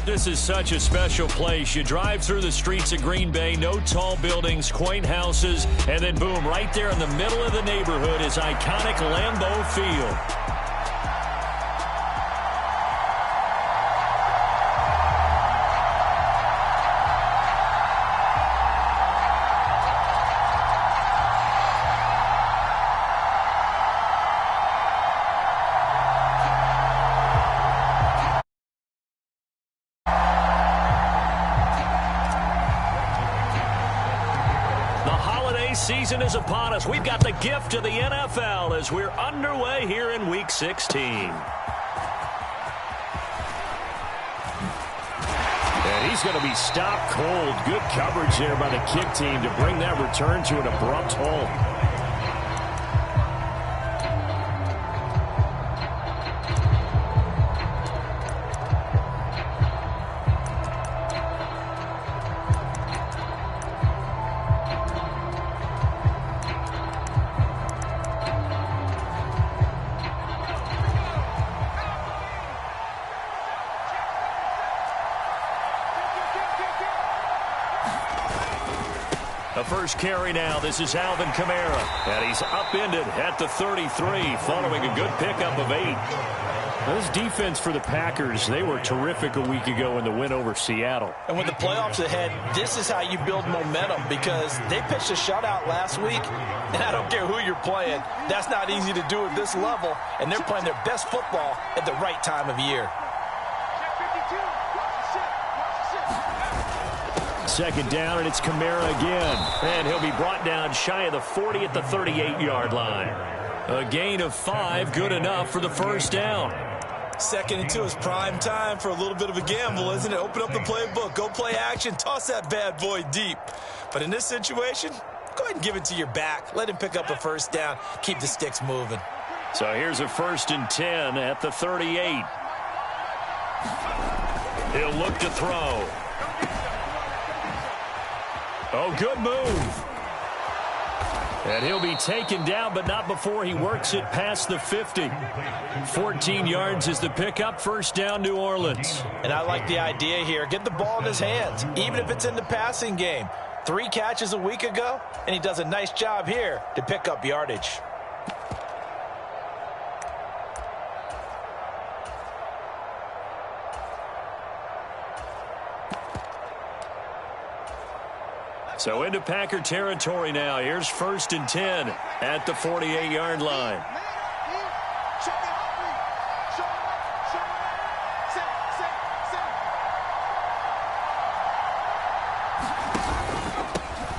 This is such a special place. You drive through the streets of Green Bay, no tall buildings, quaint houses, and then boom, right there in the middle of the neighborhood is iconic Lambeau Field. Season is upon us. We've got the gift of the NFL as we're underway here in Week 16. And he's going to be stopped cold. Good coverage there by the kick team to bring that return to an abrupt halt. The first carry now. This is Alvin Kamara. And he's upended at the 33 following a good pickup of 8. Well, this defense for the Packers, they were terrific a week ago in the win over Seattle. And with the playoffs ahead, this is how you build momentum because they pitched a shutout last week, and I don't care who you're playing. That's not easy to do at this level, and they're playing their best football at the right time of year. Second down, and it's Kamara again. And he'll be brought down shy of the 40 at the 38-yard line. A gain of 5, good enough for the first down. Second and 2 is prime time for a little bit of a gamble, isn't it? Open up the playbook, go play action, toss that bad boy deep. But in this situation, go ahead and give it to your back. Let him pick up a first down. Keep the sticks moving. So here's a 1st and 10 at the 38. He'll look to throw. Oh, good move. And he'll be taken down, but not before he works it past the 50. 14 yards is the pickup. First down, New Orleans. And I like the idea here. Get the ball in his hands, even if it's in the passing game. 3 catches a week ago, and he does a nice job here to pick up yardage. So into Packer territory now. Here's 1st and 10 at the 48-yard line.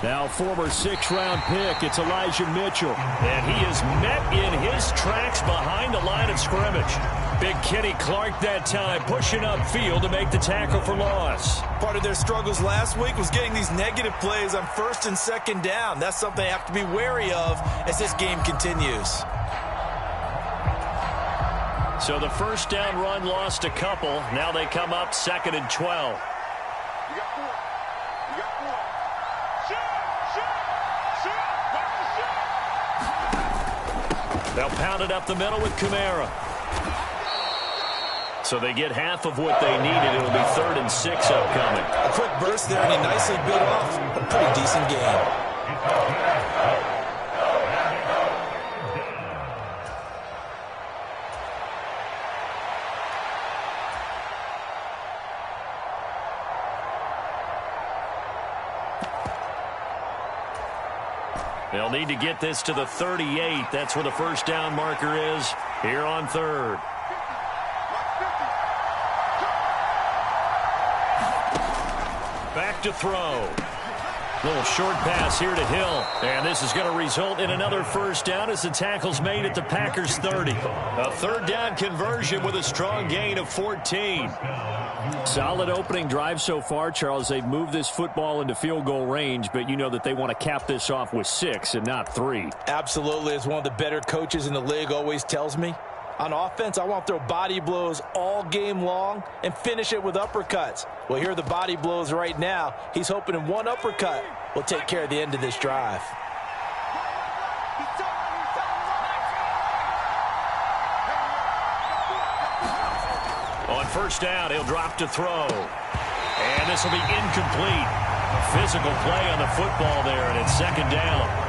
Now former 6th-round pick, it's Elijah Mitchell. And he is met in his tracks behind the line of scrimmage. Big Kenny Clark that time, pushing upfield to make the tackle for loss. Part of their struggles last week was getting these negative plays on 1st and 2nd down. That's something they have to be wary of as this game continues. So the 1st down run lost a couple. Now they come up 2nd and 12. They'll pound it up the middle with Kamara. So they get half of what they needed. It'll be 3rd and 6 upcoming. A quick burst there, and he nicely bit off a pretty decent game. They'll need to get this to the 38. That's where the 1st down marker is here on 3rd. Back to throw. Little short pass here to Hill. And this is going to result in another 1st down as the tackle's made at the Packers' 30. A 3rd down conversion with a strong gain of 14. Solid opening drive so far, Charles. They've moved this football into field goal range, but you know that they want to cap this off with 6 and not 3. Absolutely. As one of the better coaches in the league always tells me, on offense, I want to throw body blows all game long and finish it with uppercuts. Well, here are the body blows right now. He's hoping in one uppercut will take care of the end of this drive. On 1st down, he'll drop to throw. And this will be incomplete. Physical play on the football there, and it's 2nd down.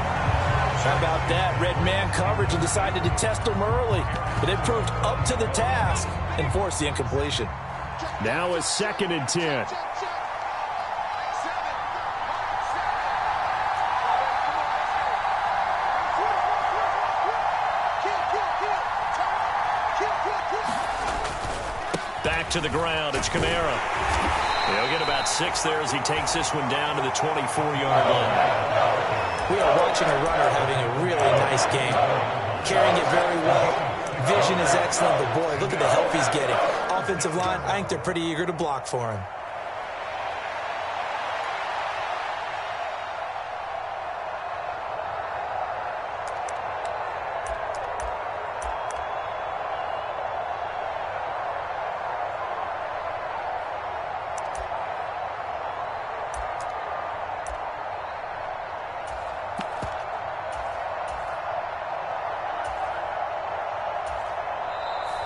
How about that? Red man coverage and decided to test him early. But they proved up to the task and forced the incompletion. Now a 2nd and 10. Back to the ground. It's Kamara. He'll get about 6 there as he takes this one down to the 24-yard line. We are watching a runner having a really nice game. Carrying it very well. Vision is excellent, but boy, look at the help he's getting. Offensive line, I think they're pretty eager to block for him.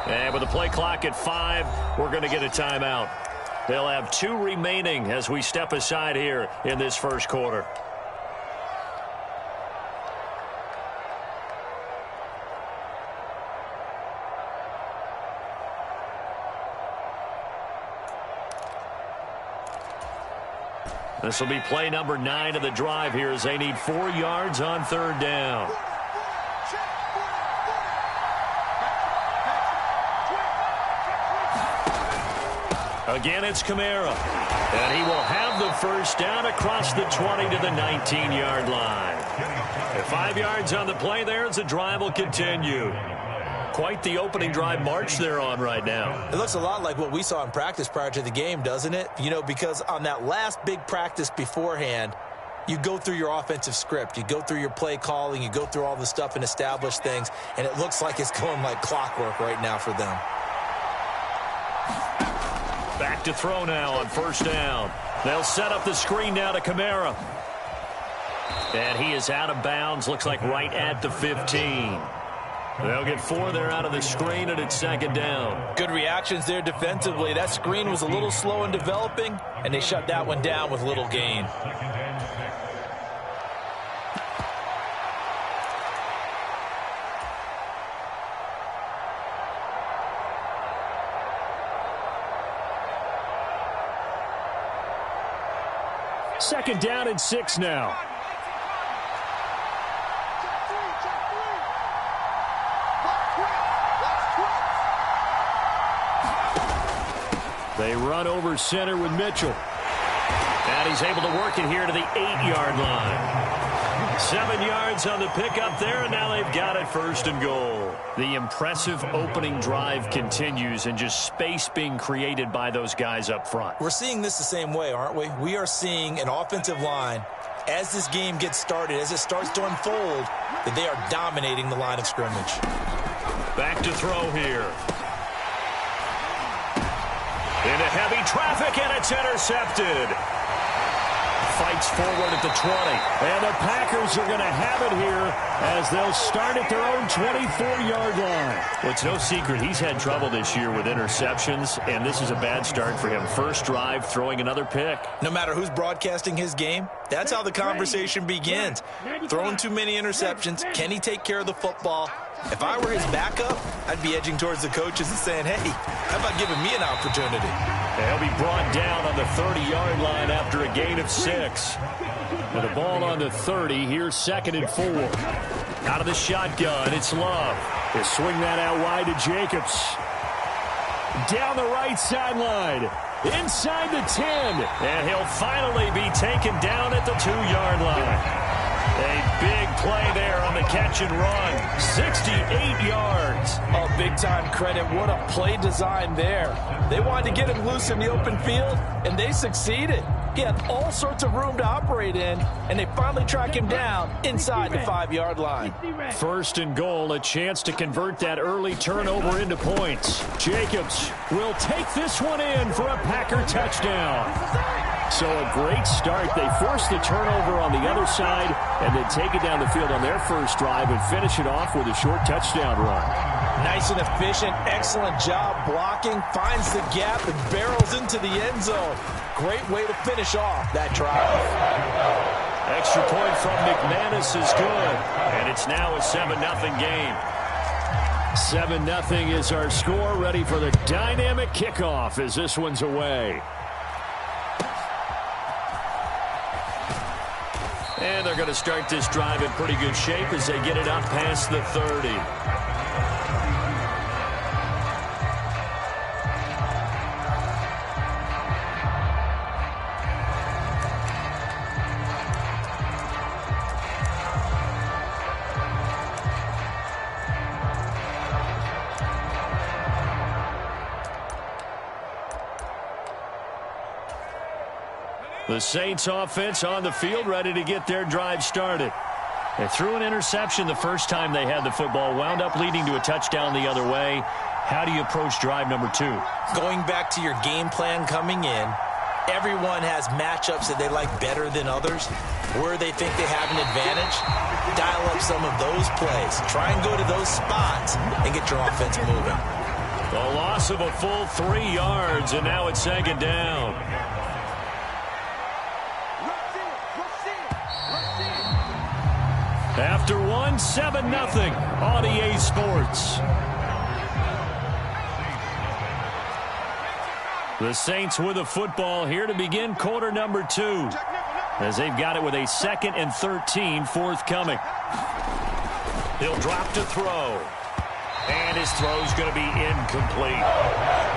And with the play clock at 5, we're going to get a timeout. They'll have 2 remaining as we step aside here in this 1st quarter. This will be play number 9 of the drive here as they need 4 yards on 3rd down. Again, it's Kamara. And he will have the 1st down across the 20 to the 19-yard line. And 5 yards on the play there as the drive will continue. Quite the opening drive march they're on right now. It looks a lot like what we saw in practice prior to the game, doesn't it? You know, because on that last big practice beforehand, you go through your offensive script. You go through your play calling. You go through all the stuff and establish things. And it looks like it's going like clockwork right now for them. Back to throw now on 1st down. They'll set up the screen now to Kamara. And he is out of bounds. Looks like right at the 15. They'll get 4 there out of the screen, and it's 2nd down. Good reactions there defensively. That screen was a little slow in developing, and they shut that one down with little gain. 2nd down and 6 now. They run over center with Mitchell. And he's able to work it here to the 8-yard line. 7 yards on the pickup there, and now they've got it 1st and goal. The impressive opening drive continues, and just space being created by those guys up front. We're seeing this the same way, aren't we? We are seeing an offensive line, as this game gets started, as it starts to unfold, that they are dominating the line of scrimmage. Back to throw here. Into heavy traffic, and it's intercepted. Fights forward at the 20. And the Packers are going to have it here as they'll start at their own 24-yard line. Well, it's no secret he's had trouble this year with interceptions, and this is a bad start for him. 1st drive, throwing another pick. No matter who's broadcasting his game, that's how the conversation begins. Throwing too many interceptions. Can he take care of the football? If I were his backup, I'd be edging towards the coaches and saying, hey, how about giving me an opportunity? He'll be brought down on the 30-yard line after a gain of 6. With the ball on the 30, here's 2nd and 4. Out of the shotgun, it's Love. They swing that out wide to Jacobs. Down the right sideline. Inside the 10. And he'll finally be taken down at the 2-yard line. A big play there on the catch and run. 68 yards. Oh, big-time credit. What a play design there. They wanted to get him loose in the open field, and they succeeded. He had all sorts of room to operate in, and they finally track him down inside the 5-yard line. 1st and goal, a chance to convert that early turnover into points. Jacobs will take this one in for a Packer touchdown. So a great start. They force the turnover on the other side and then take it down the field on their 1st drive and finish it off with a short touchdown run. Nice and efficient. Excellent job blocking. Finds the gap and barrels into the end zone. Great way to finish off that drive. Extra point from McManus is good. And it's now a 7-0 game. 7-0 is our score. Ready for the dynamic kickoff as this one's away. And they're going to start this drive in pretty good shape as they get it up past the 30. The Saints offense on the field, ready to get their drive started. They threw an interception the first time they had the football, wound up leading to a touchdown the other way. How do you approach drive number 2? Going back to your game plan coming in, everyone has matchups that they like better than others, where they think they have an advantage. Dial up some of those plays. Try and go to those spots and get your offense moving. The loss of a full 3 yards, and now it's 2nd down. After 7-0 on EA Sports. The Saints with the football here to begin quarter number 2. As they've got it with a 2nd and 13 forthcoming. He'll drop to throw. And his throw's going to be incomplete.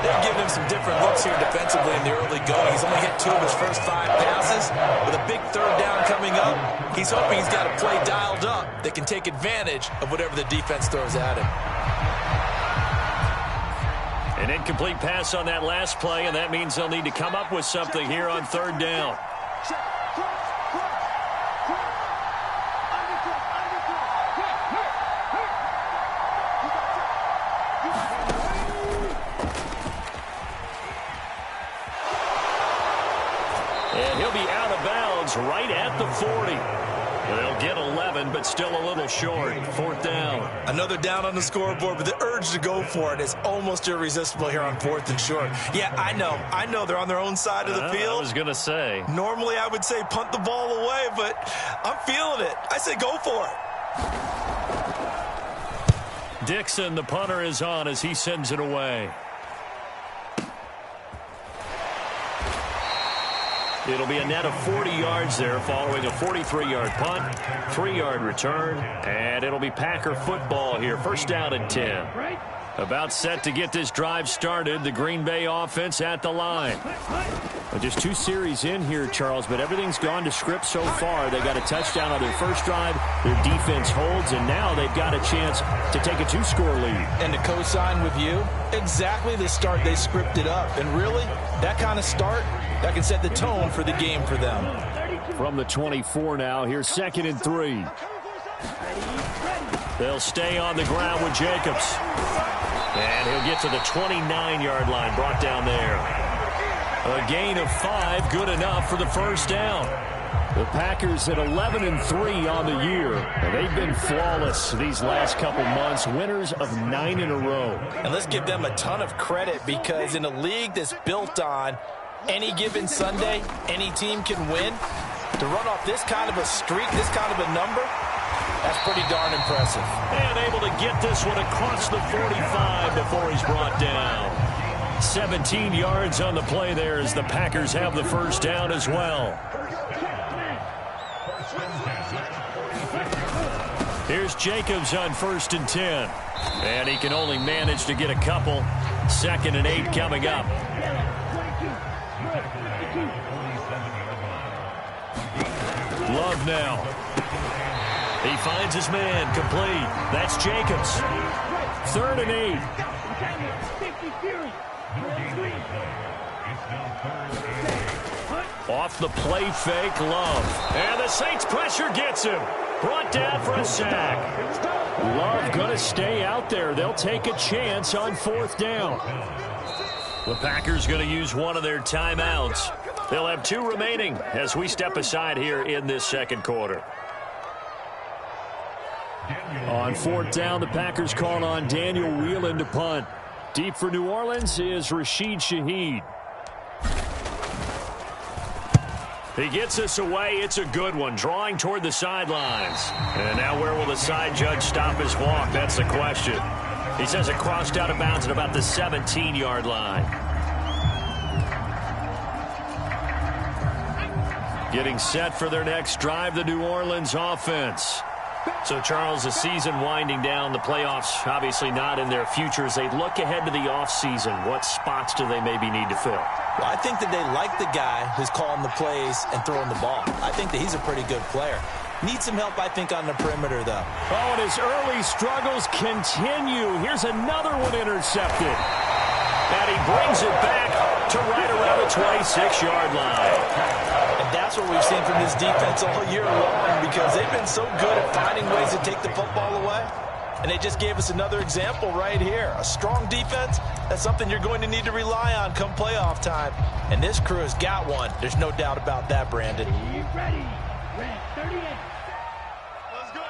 They've given him some different looks here defensively in the early going. He's only hit 2 of his first 5 passes. With a big 3rd down coming up, he's hoping he's got a play dialed up that can take advantage of whatever the defense throws at him. An incomplete pass on that last play, and that means they'll need to come up with something here on 3rd down. And he'll be out of bounds right at the 40. They'll get 11, but still a little short. 4th down. Another down on the scoreboard, but the urge to go for it is almost irresistible here on 4th and short. Yeah, I know they're on their own side of the field. I was going to say. Normally I would say punt the ball away, but I'm feeling it. I say go for it. Dixon, the punter, is on as he sends it away. It'll be a net of 40 yards there following a 43-yard punt, 3-yard return, and it'll be Packer football here. First down and 10. About set to get this drive started. The Green Bay offense at the line. Well, just 2 series in here, Charles, but everything's gone to script so far. They got a touchdown on their first drive. Their defense holds, and now they've got a chance to take a 2-score lead. And to co-sign with you, exactly the start they scripted up. And really, that kind of start, that can set the tone for the game for them. From the 24 now, here's 2nd and 3. They'll stay on the ground with Jacobs. And he'll get to the 29-yard line, brought down there. A gain of 5, good enough for the first down. The Packers at 11-3 on the year. And they've been flawless these last couple months, winners of 9 in a row. And let's give them a ton of credit, because in a league that's built on any given Sunday, any team can win. To run off this kind of a streak, this kind of a number, that's pretty darn impressive. And able to get this one across the 45 before he's brought down. 17 yards on the play there as the Packers have the first down as well. Here's Jacobs on 1st and 10. And he can only manage to get a couple. 2nd and 8 coming up. Love now. He finds his man, complete. That's Jacobs. 3rd and 8. Off the play fake, Love. And the Saints pressure gets him. Brought down for a sack. Love going to stay out there. They'll take a chance on 4th down. The Packers going to use one of their timeouts. They'll have 2 remaining as we step aside here in this 2nd quarter. On 4th down, the Packers call on Daniel Whelan to punt. Deep for New Orleans is Rashid Shaheed. He gets us away. It's a good one, drawing toward the sidelines. And now where will the side judge stop his walk? That's the question. He says it crossed out of bounds at about the 17-yard line. Getting set for their next drive, the New Orleans offense. So, Charles, the season winding down, the playoffs obviously not in their future. As they look ahead to the offseason, what spots do they maybe need to fill? Well, I think that they like the guy who's calling the plays and throwing the ball. I think that he's a pretty good player. Needs some help, I think, on the perimeter, though. Oh, and his early struggles continue. Here's another one intercepted. And he brings it back to right around the 26-yard line. And that's what we've seen from this defense all year long, because they've been so good at finding ways to take the football away. And they just gave us another example right here. A strong defense, that's something you're going to need to rely on come playoff time. And this crew has got one. There's no doubt about that, Brandon. Are you ready? Red 38. Let's go.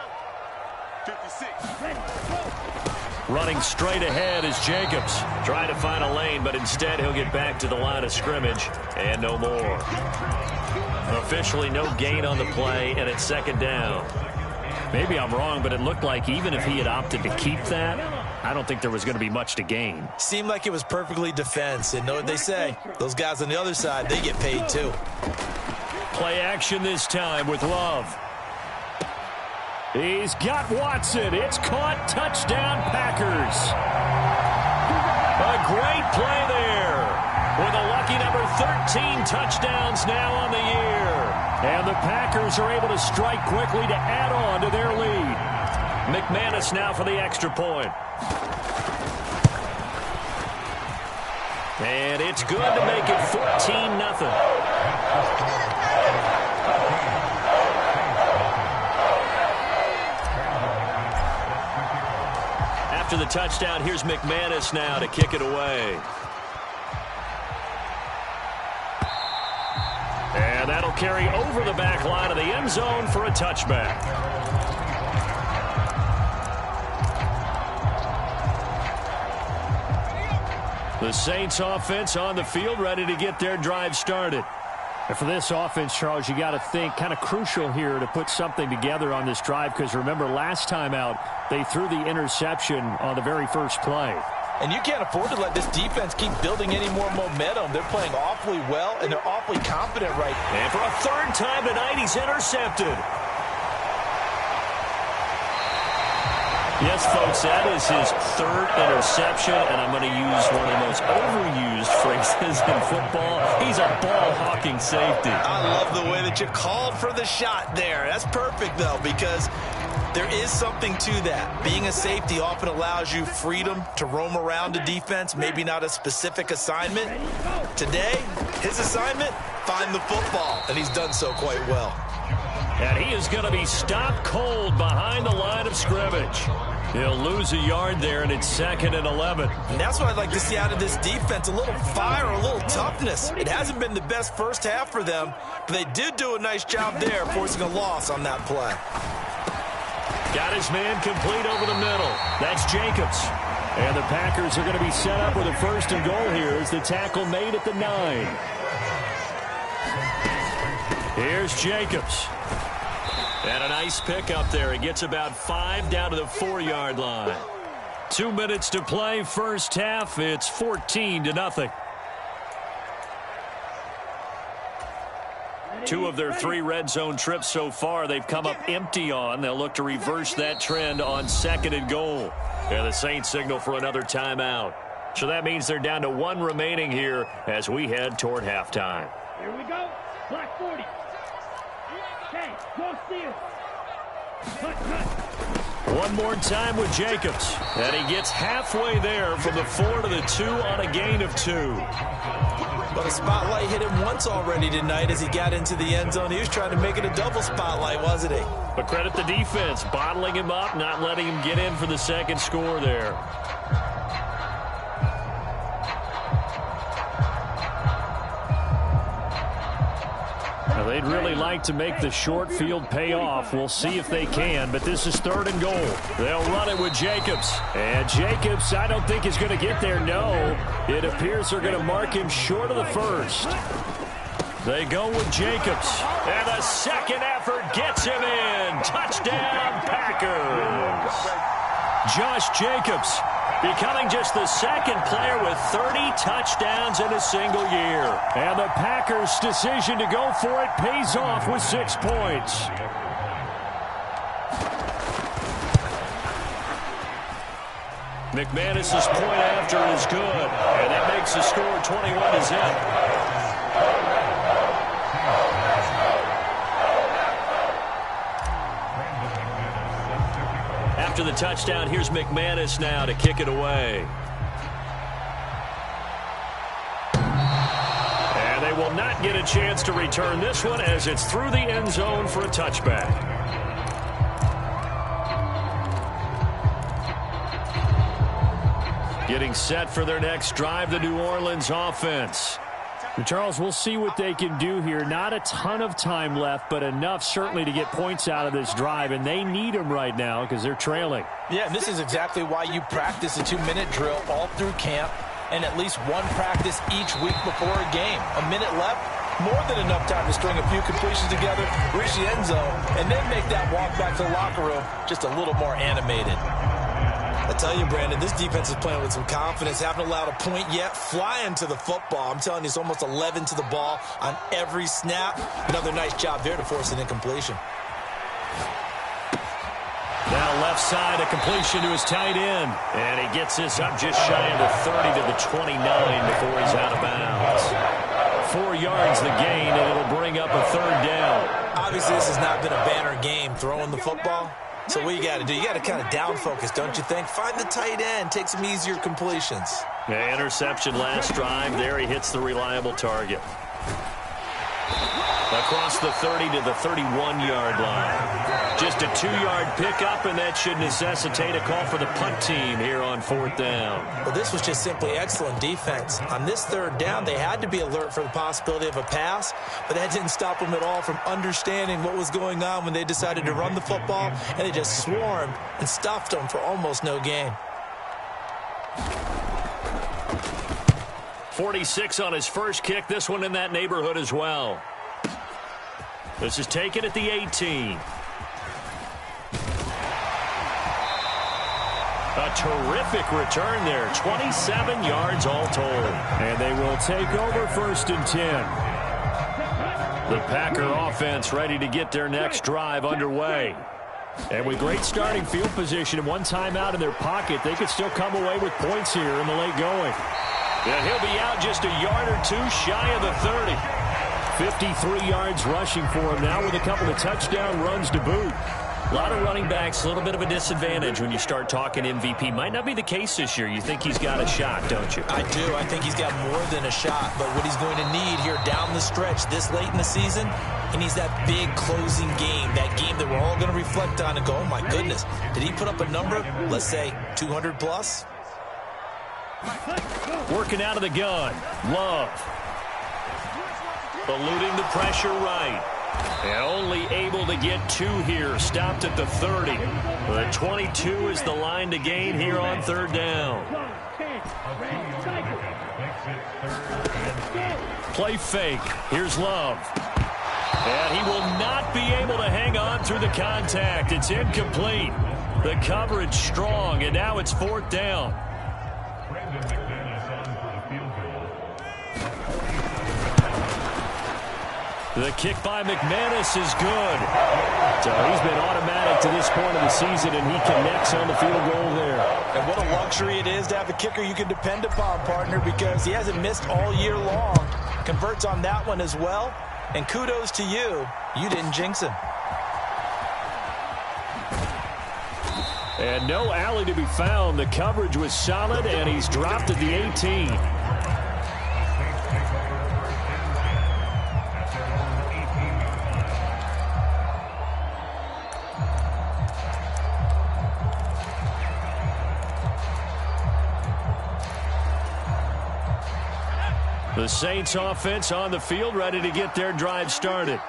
56. Ready, go. Running straight ahead is Jacobs. Trying to find a lane, but instead he'll get back to the line of scrimmage. And no more. Officially no gain on the play, and it's 2nd down. Maybe I'm wrong, but it looked like even if he had opted to keep that, I don't think there was going to be much to gain. Seemed like it was perfectly defense. And know what they say? Those guys on the other side, they get paid too. Play action this time with Love. He's got Watson. It's caught. Touchdown, Packers. A great play there. With a lucky number 13 touchdowns now on the year. And the Packers are able to strike quickly to add on to their lead. McManus now for the extra point. And it's good to make it 14-0. After the touchdown, here's McManus now to kick it away. And that'll carry over the back line of the end zone for a touchback. The Saints offense on the field, ready to get their drive started. And for this offense, Charles, you got to think kind of crucial here to put something together on this drive, because remember last time out, they threw the interception on the very first play. And you can't afford to let this defense keep building any more momentum. They're playing awfully well, and they're awfully confident right now. And for a third time tonight, he's intercepted. Yes, folks, that is his third interception, and I'm going to use one of the most overused phrases in football. He's a ball-hawking safety. I love the way that you called for the shot there. That's perfect, though, because there is something to that. Being a safety often allows you freedom to roam around a defense, maybe not a specific assignment. Today, his assignment, find the football, and he's done so quite well. And he is going to be stopped cold behind the line of scrimmage. He'll lose a yard there, and it's 2nd and 11. And that's what I'd like to see out of this defense, a little fire, a little toughness. It hasn't been the best first half for them, but they did do a nice job there, forcing a loss on that play. Got his man complete over the middle. That's Jacobs. And the Packers are going to be set up with a 1st and goal here as the tackle made at the 9. Here's Jacobs. And a nice pick up there. He gets about 5 down to the 4-yard line. 2 minutes to play, first half. It's 14-0. 2 of their 3 red zone trips so far they've come up empty on. They'll look to reverse that trend on 2nd and goal. And the Saints signal for another timeout. So that means they're down to 1 remaining here as we head toward halftime. Here we go. Black 40. Okay, go steal. Cut. One more time with Jacobs. And he gets halfway there from the 4 to the 2 on a gain of 2. But the spotlight hit him once already tonight as he got into the end zone. He was trying to make it a double spotlight, wasn't he? But credit the defense, bottling him up, not letting him get in for the 2nd score there. Now, they'd really like to make the short field pay off. We'll see if they can, but this is 3rd and goal. They'll run it with Jacobs. And Jacobs, I don't think is going to get there, no. It appears they're going to mark him short of the 1st. They go with Jacobs. And the 2nd effort gets him in. Touchdown, Packers. Josh Jacobs becoming just the 2nd player with 30 touchdowns in a single year. And the Packers' decision to go for it pays off with 6 points. McManus's point after is good, and that makes the score 21-0. After the touchdown, here's McManus now to kick it away. And they will not get a chance to return this one as it's through the end zone for a touchback. Getting set for their next drive, the New Orleans offense. Charles, we'll see what they can do here. Not a ton of time left, but enough certainly to get points out of this drive, and they need them right now because they're trailing. Yeah, and this is exactly why you practice a 2-minute drill all through camp and at least one practice each week before a game. A minute left, more than enough time to string a few completions together, reach the end zone, and then make that walk back to the locker room just a little more animated. I tell you, Brandon, this defense is playing with some confidence. Haven't allowed a point yet. Flying to the football. I'm telling you, it's almost 11 to the ball on every snap. Another nice job there to force an incompletion. Now left side, a completion to his tight end. And he gets this up just shy of the 30 to the 29 before he's out of bounds. 4 yards the gain, and it'll bring up a 3rd down. Obviously, this has not been a banner game throwing the football. So what you got to do, you got to kind of down focus, don't you think? Find the tight end, take some easier completions. Yeah, interception last drive. There he hits the reliable target. Across the 30 to the 31-yard line. Just a 2-yard pickup, and that should necessitate a call for the punt team here on 4th down. Well, this was just simply excellent defense. On this 3rd down, they had to be alert for the possibility of a pass, but that didn't stop them at all from understanding what was going on when they decided to run the football, and they just swarmed and stuffed them for almost no gain. 46 on his first kick. This one in that neighborhood as well. This is taken at the 18. A terrific return there. 27 yards all told. And they will take over 1st and 10. The Packer offense ready to get their next drive underway. And with great starting field position and one timeout in their pocket, they could still come away with points here in the late going. And he'll be out just a yard or two shy of the 30. 53 yards rushing for him now with a couple of touchdown runs to boot. A lot of running backs, a little bit of a disadvantage when you start talking MVP. Might not be the case this year. You think he's got a shot, don't you? I do. I think he's got more than a shot. But what he's going to need here down the stretch this late in the season, he needs that big closing game, that game that we're all going to reflect on and go, oh, my goodness, did he put up a number, let's say, 200 plus? Working out of the gun. Love. Eluding the pressure right. And only able to get 2 here. Stopped at the 30. The 22 is the line to gain here on 3rd down. Play fake. Here's Love. And he will not be able to hang on through the contact. It's incomplete. The coverage strong, and now it's 4th down. The kick by McManus is good. So he's been automatic to this point of the season, and he connects on the field goal there. And what a luxury it is to have a kicker you can depend upon, partner, because he hasn't missed all year long. Converts on that one as well. And kudos to you. You didn't jinx him. And no alley to be found. The coverage was solid, and he's dropped at the 18. The Saints offense on the field ready to get their drive started.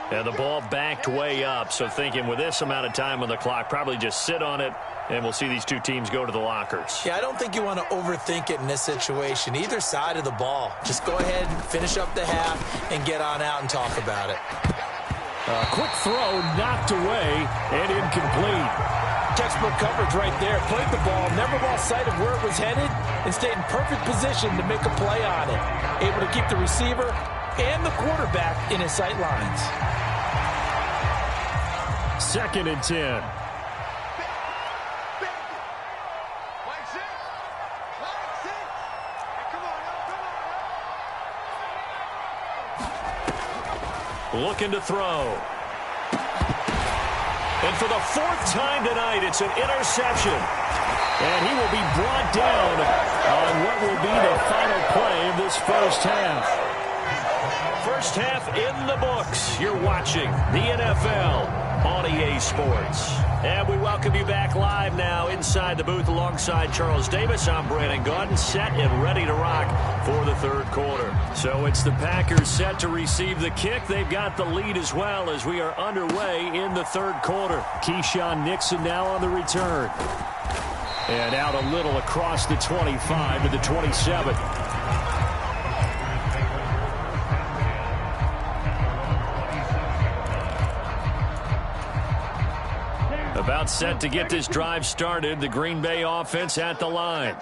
And the ball backed way up, so thinking with this amount of time on the clock, probably just sit on it, and we'll see these two teams go to the lockers. Yeah, I don't think you want to overthink it in this situation. Either side of the ball. Just go ahead and finish up the half and get on out and talk about it. A quick throw knocked away and incomplete. Textbook coverage right there. Played the ball, never lost sight of where it was headed, and stayed in perfect position to make a play on it. Able to keep the receiver and the quarterback in his sight lines. 2nd and 10. Looking to throw. And for the 4th time tonight, it's an interception. And he will be brought down on what will be the final play of this first half. First half in the books. You're watching the NFL on EA Sports. And we welcome you back live now inside the booth alongside Charles Davis. I'm Brandon Gaudin, set and ready to rock for the 3rd quarter. So it's the Packers set to receive the kick. They've got the lead as well as we are underway in the 3rd quarter. Keyshawn Nixon now on the return. And out a little across the 25 to the 27. About set to get this drive started. The Green Bay offense at the line.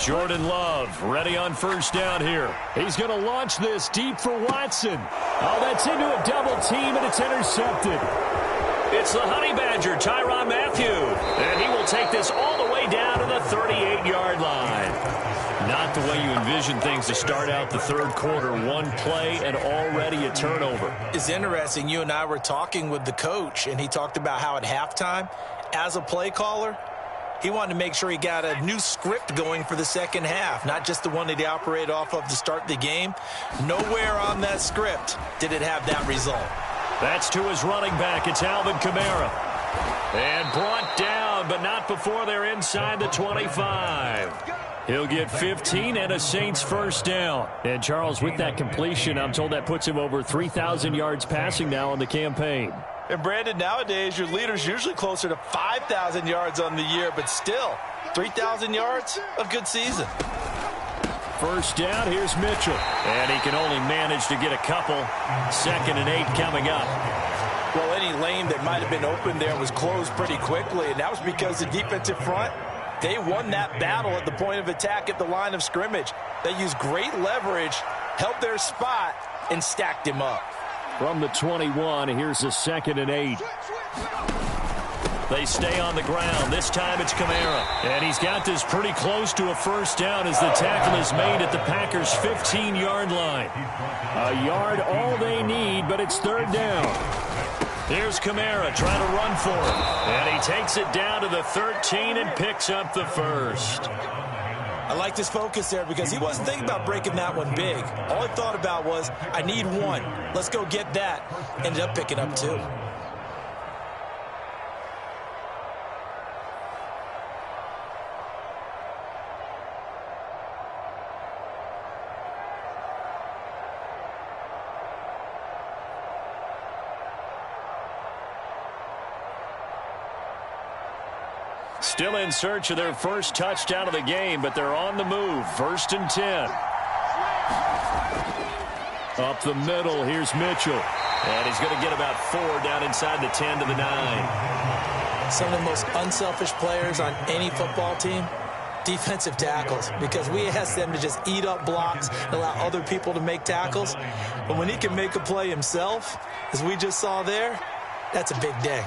Jordan Love ready on 1st down here. He's going to launch this deep for Watson. Oh, that's into a double team, and it's intercepted. It's the Honey Badger, Tyrann Mathieu. And he will take this all the way down to the 38-yard line. Not the way you envision things to start out the 3rd quarter. One play and already a turnover. It's interesting. You and I were talking with the coach, and he talked about how at halftime, as a play caller, he wanted to make sure he got a new script going for the 2nd half, not just the one that he operated off of to start the game. Nowhere on that script did it have that result. That's to his running back. It's Alvin Kamara. And brought down, but not before they're inside the 25. He'll get 15 and a Saints 1st down. And Charles, with that completion, I'm told that puts him over 3,000 yards passing now on the campaign. And Brandon, nowadays your leader's usually closer to 5,000 yards on the year, but still 3,000 yards, a good season. 1st down, here's Mitchell. And he can only manage to get a couple. 2nd and 8 coming up. Well, any lane that might have been open there was closed pretty quickly, and that was because the defensive front, they won that battle at the point of attack at the line of scrimmage. They used great leverage, held their spot, and stacked him up. From the 21, here's a 2nd and 8. They stay on the ground. This time it's Kamara. And he's got this pretty close to a first down as the tackle is made at the Packers' 15-yard line. A yard all they need, but it's 3rd down. Here's Kamara trying to run for it. And he takes it down to the 13 and picks up the first. I like his focus there because he wasn't thinking about breaking that one big. All he thought about was, I need one. Let's go get that. Ended up picking up 2. Still in search of their first touchdown of the game, but they're on the move. 1st and 10. Up the middle, here's Mitchell. And he's going to get about 4 down inside the 10 to the 9. Some of the most unselfish players on any football team, defensive tackles, because we ask them to just eat up blocks and allow other people to make tackles. But when he can make a play himself, as we just saw there, that's a big day.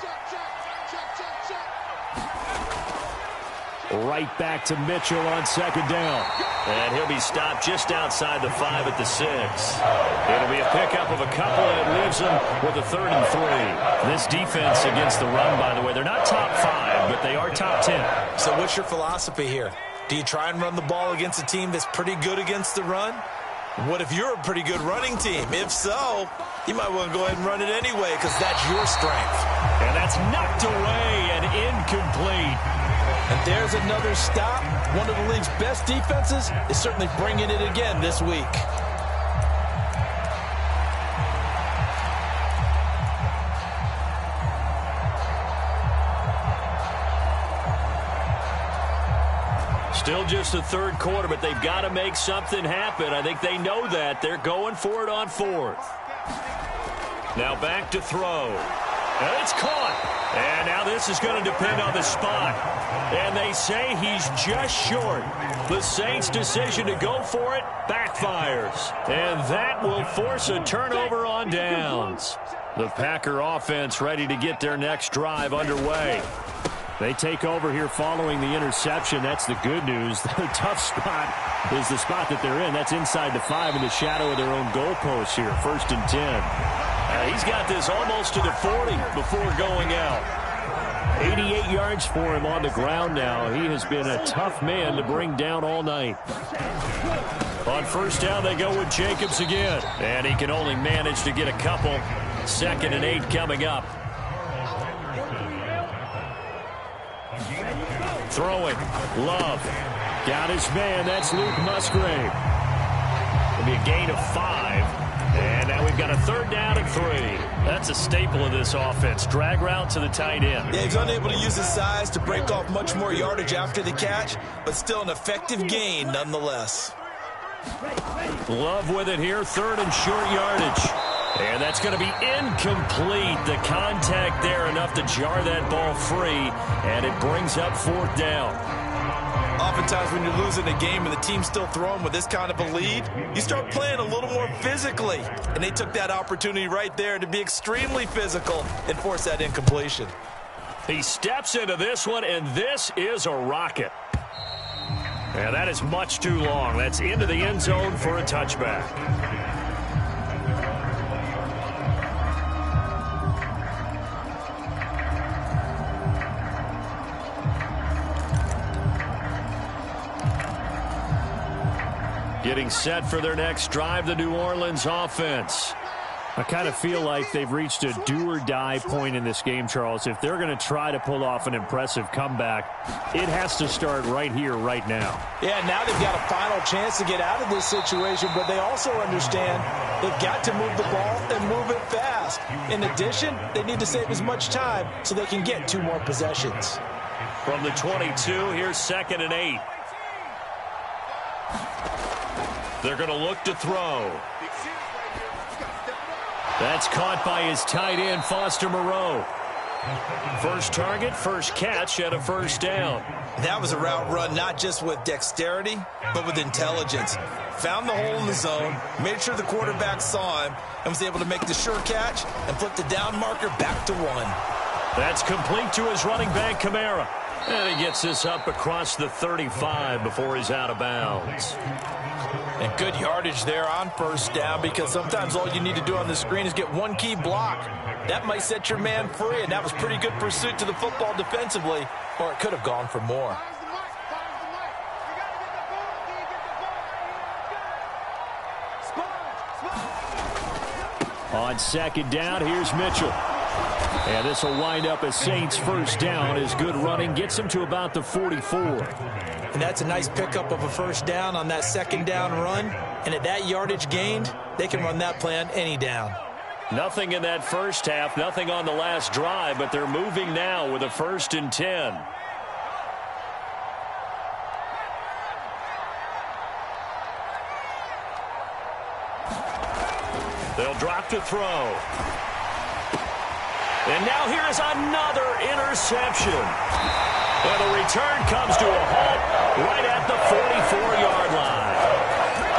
Right back to Mitchell on 2nd down. And he'll be stopped just outside the 5 at the 6. It'll be a pickup of a couple, and it leaves them with a 3rd and 3. This defense against the run, by the way, they're not top 5, but they are top 10. So what's your philosophy here? Do you try and run the ball against a team that's pretty good against the run? What if you're a pretty good running team? If so, you might want to go ahead and run it anyway because that's your strength. And that's knocked away and incomplete. And there's another stop. One of the league's best defenses is certainly bringing it again this week. Still just the 3rd quarter, but they've got to make something happen. I think they know that. They're going for it on 4th. Now back to throw. And it's caught. And now this is going to depend on the spot. And they say he's just short. The Saints' decision to go for it backfires. And that will force a turnover on downs. The Packer offense ready to get their next drive underway. They take over here following the interception. That's the good news. The tough spot is the spot that they're in. That's inside the 5 in the shadow of their own goalpost here. 1st and 10. He's got this almost to the 40 before going out. 88 yards for him on the ground now. He has been a tough man to bring down all night. On 1st down, they go with Jacobs again. And he can only manage to get a couple. 2nd and 8 coming up. Throwing. Love. Got his man. That's Luke Musgrave. It'll be a gain of 5. And now we've got a 3rd down and 3. That's a staple of this offense. Drag route to the tight end. Yeah, he's unable to use his size to break off much more yardage after the catch, but still an effective gain nonetheless. Love with it here. 3rd and short yardage. And that's going to be incomplete. The contact there enough to jar that ball free. And it brings up 4th down. Oftentimes when you're losing a game and the team's still throwing with this kind of a lead, you start playing a little more physically. And they took that opportunity right there to be extremely physical and force that incompletion. He steps into this one, and this is a rocket. And that is much too long. That's into the end zone for a touchback. Getting set for their next drive, the New Orleans offense. I kind of feel like they've reached a do-or-die point in this game, Charles. If they're going to try to pull off an impressive comeback, it has to start right here, right now. Yeah, now they've got a final chance to get out of this situation, but they also understand they've got to move the ball and move it fast. In addition, they need to save as much time so they can get 2 more possessions. From the 22, here's 2nd and 8. They're going to look to throw. That's caught by his tight end, Foster Moreau. First target, first catch, and a first down. That was a route run not just with dexterity, but with intelligence. Found the hole in the zone, made sure the quarterback saw him, and was able to make the sure catch and flip the down marker back to 1. That's complete to his running back, Kamara. And he gets this up across the 35 before he's out of bounds. And good yardage there on first down, because sometimes all you need to do on the screen is get one key block. That might set your man free, and that was pretty good pursuit to the football defensively, or it could have gone for more. On second down, here's Mitchell. And this will wind up as Saints first down as good running gets him to about the 44. And that's a nice pickup of a first down on that second down run. And at that yardage gained, they can run that play on any down. Nothing in that first half, nothing on the last drive, but they're moving now with a 1st and 10. They'll drop to throw. And now here's another interception. And the return comes to a halt right at the 44-yard line.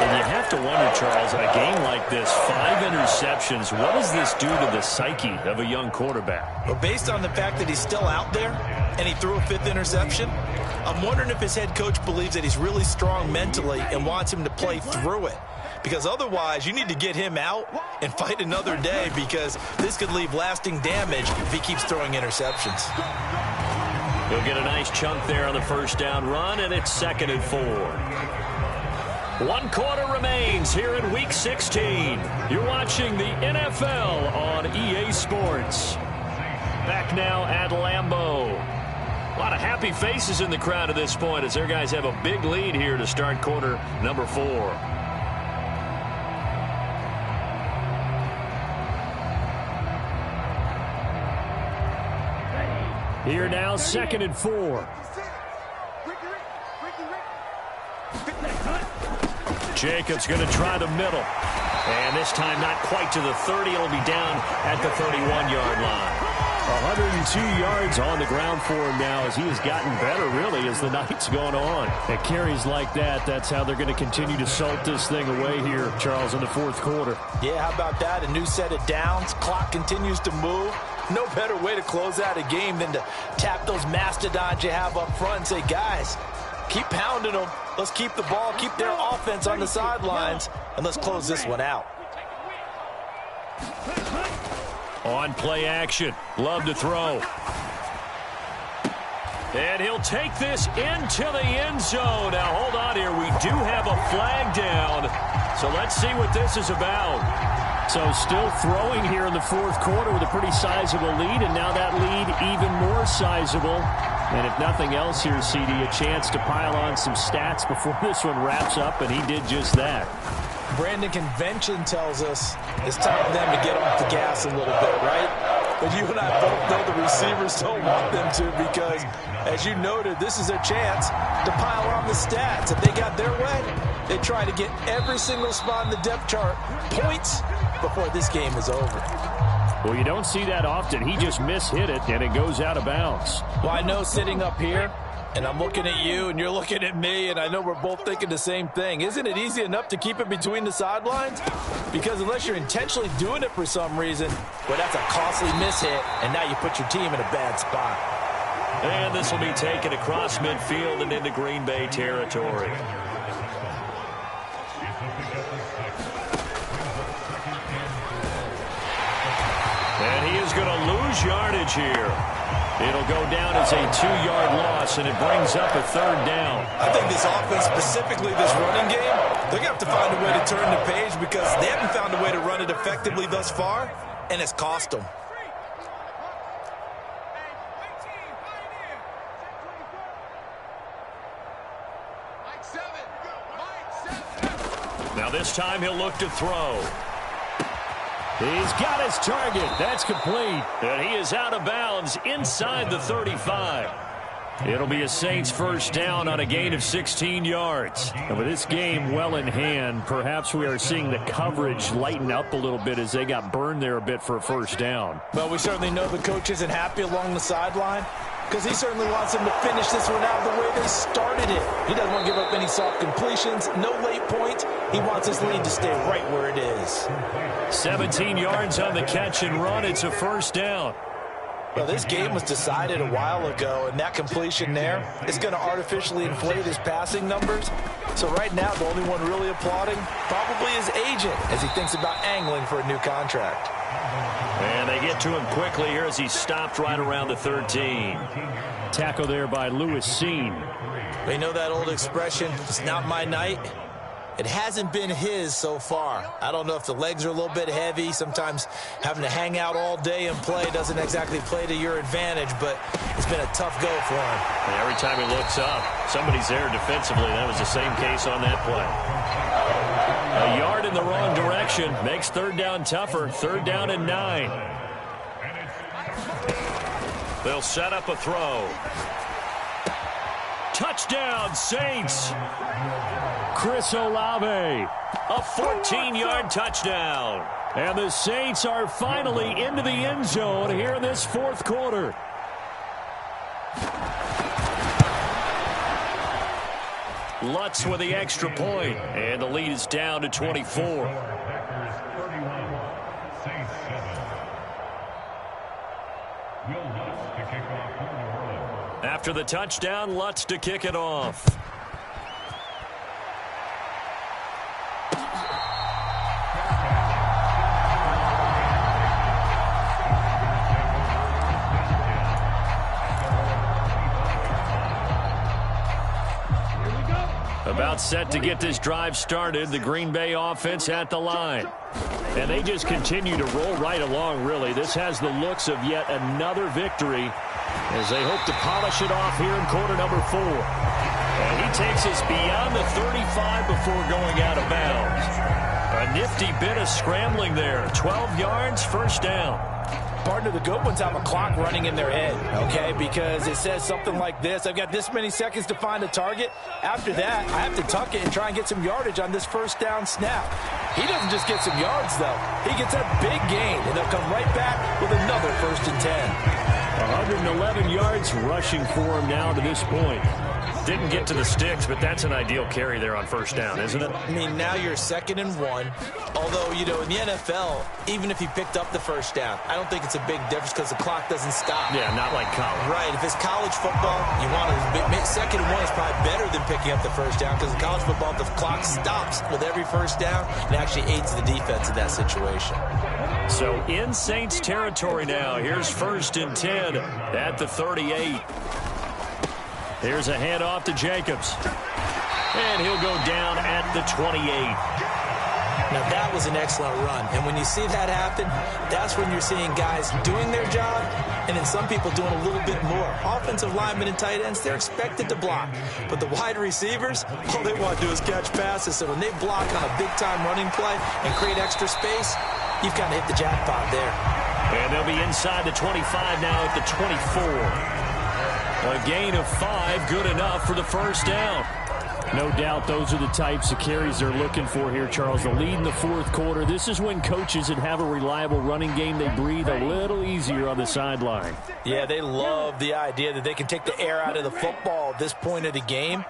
And you have to wonder, Charles, in a game like this, 5 interceptions, what does this do to the psyche of a young quarterback? Well, based on the fact that he's still out there and he threw a 5th interception, I'm wondering if his head coach believes that he's really strong mentally and wants him to play through it. Because otherwise, you need to get him out and fight another day, because this could leave lasting damage if he keeps throwing interceptions. He'll get a nice chunk there on the first down run, and it's 2nd and 4. 1 quarter remains here in Week 16. You're watching the NFL on EA Sports. Back now at Lambeau. A lot of happy faces in the crowd at this point as their guys have a big lead here to start quarter number 4. Here now, 2nd and 4. Jacobs going to try the middle. And this time not quite to the 30. It'll be down at the 31-yard line. 102 yards on the ground for him now as he has gotten better, really, as the night's going on. At carries like that, that's how they're going to continue to salt this thing away here, Charles, in the 4th quarter. Yeah, how about that? A new set of downs. Clock continues to move. No better way to close out a game than to tap those mastodons you have up front and say, guys, keep pounding them. Let's keep the ball, keep their offense on the sidelines, and let's close this one out. On play action. Love to throw. And he'll take this into the end zone. Now, hold on here. We do have a flag down. So let's see what this is about. So still throwing here in the 4th quarter with a pretty sizable lead, and now that lead even more sizable. And if nothing else here, CD, a chance to pile on some stats before this one wraps up, and he did just that. Brandon, convention tells us it's time for them to get off the gas a little bit, right? But you and I both know the receivers don't want them to, because, as you noted, this is their chance to pile on the stats. If they got their way, they try to get every single spot in the depth chart points before this game is over. Well, you don't see that often. He just mishit it, and it goes out of bounds. Well, I know sitting up here, and I'm looking at you, and you're looking at me, and I know we're both thinking the same thing. Isn't it easy enough to keep it between the sidelines? Because unless you're intentionally doing it for some reason, well, that's a costly mishit, and now you put your team in a bad spot. And this will be taken across midfield and into Green Bay territory. And he is going to lose yardage here. It'll go down as a 2-yard loss, and it brings up a 3rd down. I think this offense, specifically this running game, they're going to have to find a way to turn the page, because they haven't found a way to run it effectively thus far, and it's cost them. Now this time he'll look to throw. He's got his target. That's complete. And he is out of bounds inside the 35. It'll be a Saints first down on a gain of 16 yards. And with this game well in hand, perhaps we are seeing the coverage lighten up a little bit as they got burned there a bit for a first down. Well, we certainly know the coach isn't happy along the sideline because he certainly wants them to finish this one out the way they started it. He doesn't want to give up any soft completions, no late points. He wants his lead to stay right where it is. 17 yards on the catch and run. It's a first down. Well, this game was decided a while ago, and that completion there is going to artificially inflate his passing numbers. So right now, the only one really applauding probably his agent as he thinks about angling for a new contract. And they get to him quickly here as he stopped right around the 13. Tackle there by Lewis Seen. We know that old expression, it's not my night. It hasn't been his so far. I don't know if the legs are a little bit heavy. Sometimes having to hang out all day and play doesn't exactly play to your advantage, but it's been a tough go for him. And every time he looks up, somebody's there defensively. That was the same case on that play. A yard in the wrong direction makes third down tougher. Third down and 9. They'll set up a throw. Touchdown, Saints. Chris Olave, a 14-yard touchdown. And the Saints are finally into the end zone here in this fourth quarter. Lutz with the extra point, and the lead is down to 24. After the touchdown, Lutz to kick it off. About set to get this drive started, the Green Bay offense at the line. And they just continue to roll right along, really. This has the looks of yet another victory as they hope to polish it off here in quarter number 4. And he takes us beyond the 35 before going out of bounds. A nifty bit of scrambling there. 12 yards, first down. Partner, the good ones have a clock running in their head, okay? Because it says something like this. I've got this many seconds to find a target. After that, I have to tuck it and try and get some yardage on this first down snap. He doesn't just get some yards, though. He gets a big gain, and they'll come right back with another 1st and 10. 111 yards rushing for him now to this point. Didn't get to the sticks, but that's an ideal carry there on first down, isn't it? I mean, now you're 2nd and 1. Although, you know, in the NFL, even if he picked up the first down, I don't think it's a big difference because the clock doesn't stop. Yeah, not like college. Right. If it's college football, you want to 2nd and 1 is probably better than picking up the first down because in college football, the clock stops with every first down and actually aids the defense in that situation. So in Saints territory now. Here's 1st and 10 at the 38. Here's a handoff to Jacobs. And he'll go down at the 28. Now, that was an excellent run. And when you see that happen, that's when you're seeing guys doing their job and then some people doing a little bit more. Offensive linemen and tight ends, they're expected to block. But the wide receivers, all they want to do is catch passes. So when they block on a big-time running play and create extra space, you've kind of hit the jackpot there. And they'll be inside the 25 now at the 24. A gain of 5, good enough for the first down. No doubt those are the types of carries they're looking for here, Charles. The lead in the fourth quarter. This is when coaches that have a reliable running game, they breathe a little easier on the sideline. Yeah, they love the idea that they can take the air out of the football at this point of the game.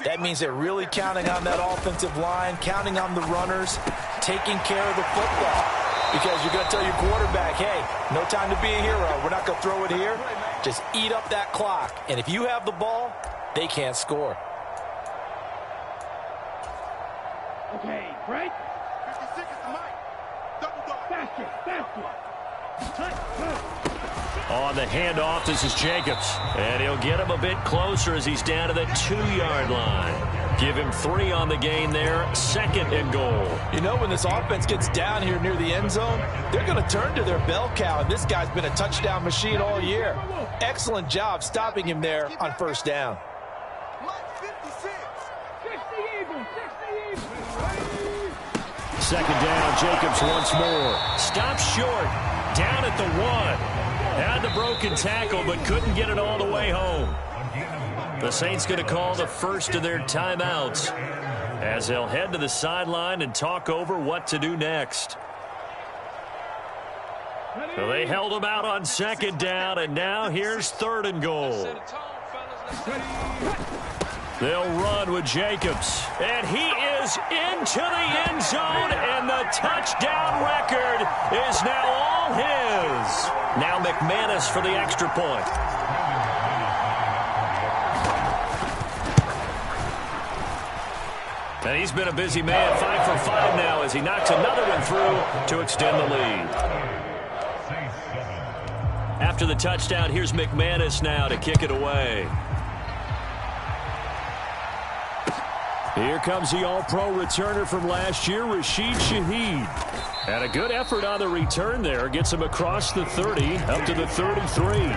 That means they're really counting on that offensive line, counting on the runners, taking care of the football. Because you're going to tell your quarterback, hey, no time to be a hero. We're not going to throw it here. Just eat up that clock. And if you have the ball, they can't score. Okay, break. 56 is the mic. Double dog. Basket. On the handoff, this is Jacobs. And he'll get him a bit closer as he's down to the 2-yard line. Give him 3 on the gain there. 2nd and goal. You know, when this offense gets down here near the end zone, they're going to turn to their bell cow. And this guy's been a touchdown machine all year. Excellent job stopping him there on first down. 2nd down, Jacobs once more. Stops short. Down at the 1. Had the broken tackle, but couldn't get it all the way home. The Saints going to call the first of their timeouts as they'll head to the sideline and talk over what to do next. So they held them out on second down, and now here's 3rd and goal. They'll run with Jacobs, and he is into the end zone, and the touchdown record is now all his. Now McManus for the extra point. And he's been a busy man, 5 for 5 now as he knocks another one through to extend the lead. After the touchdown, here's McManus now to kick it away. Here comes the All-Pro returner from last year, Rashid Shaheed. And a good effort on the return there. Gets him across the 30, up to the 33.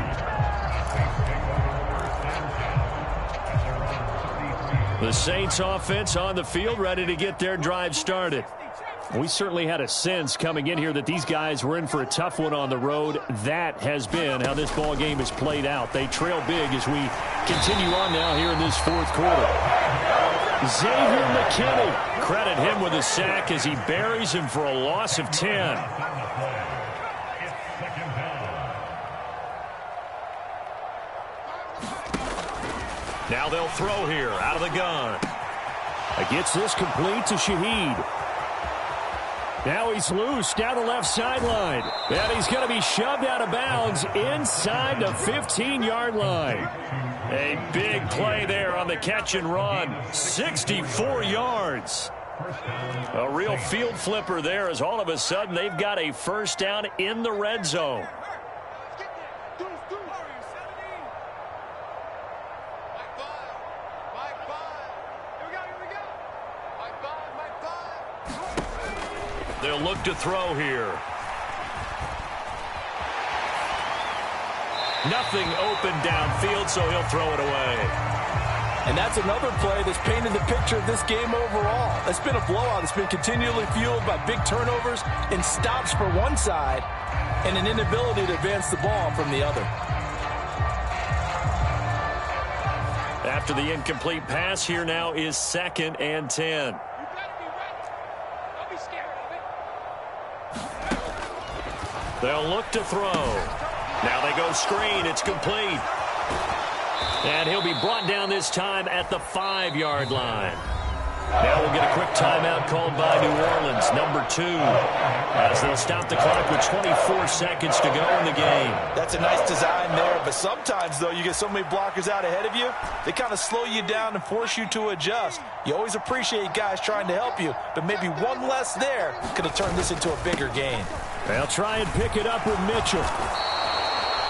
The Saints offense on the field, ready to get their drive started. We certainly had a sense coming in here that these guys were in for a tough one on the road. That has been how this ball game has played out. They trail big as we continue on now here in this 4th quarter. Xavier McKinney, credit him with a sack as he buries him for a loss of 10. Now they'll throw here out of the gun. Gets this complete to Shaheed. Now he's loose down the left sideline. And he's going to be shoved out of bounds inside the 15-yard line. A big play there on the catch and run. 64 yards. A real field flipper there as all of a sudden they've got a first down in the red zone. They'll look to throw here. Nothing open downfield, so he'll throw it away. And that's another play that's painted the picture of this game overall. It's been a blowout. It's been continually fueled by big turnovers and stops for one side and an inability to advance the ball from the other. After the incomplete pass, here now is 2nd and 10. They'll look to throw. Now they go screen. It's complete. And he'll be brought down this time at the 5-yard line. Now we'll get a quick timeout called by New Orleans, number 2, as they'll stop the clock with 24 seconds to go in the game. That's a nice design there, but sometimes, though, you get so many blockers out ahead of you, they kind of slow you down and force you to adjust. You always appreciate guys trying to help you, but maybe one less there could have turned this into a bigger game. They'll try and pick it up with Mitchell.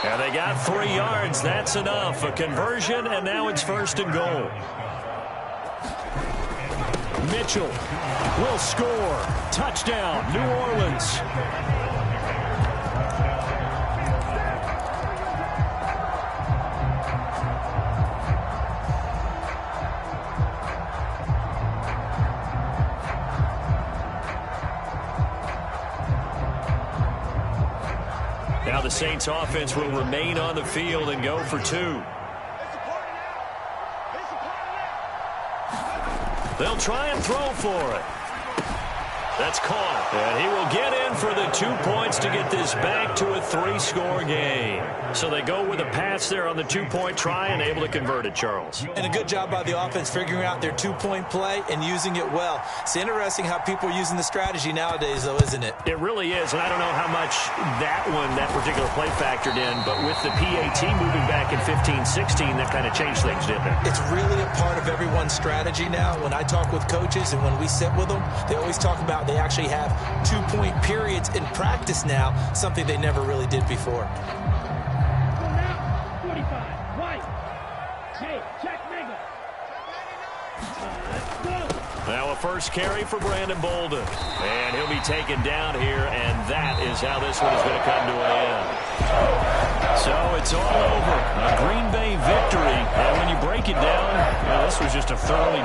And they got 3 yards. That's enough. A conversion, and now it's 1st and goal. Mitchell will score. Touchdown, New Orleans. Now the Saints offense will remain on the field and go for 2. They'll try and throw for it. That's caught. And he will get in for the 2 points to get this back to a 3-score game. So they go with a pass there on the 2-point try and able to convert it, Charles. And a good job by the offense figuring out their 2-point play and using it well. It's interesting how people are using the strategy nowadays, though, isn't it? It really is, and I don't know how much that particular play factored in, but with the PAT moving back in 15-16, that kind of changed things, didn't it? It's really a part of everyone's strategy now. When I talk with coaches and when we sit with them, they always talk about they actually have 2-point periods in practice now, something they never really did before. Now a first carry for Brandon Bolden. And he'll be taken down here, and that is how this one is going to come to an end. So it's all over. A Green Bay victory. And when you break it down, this was just a thoroughly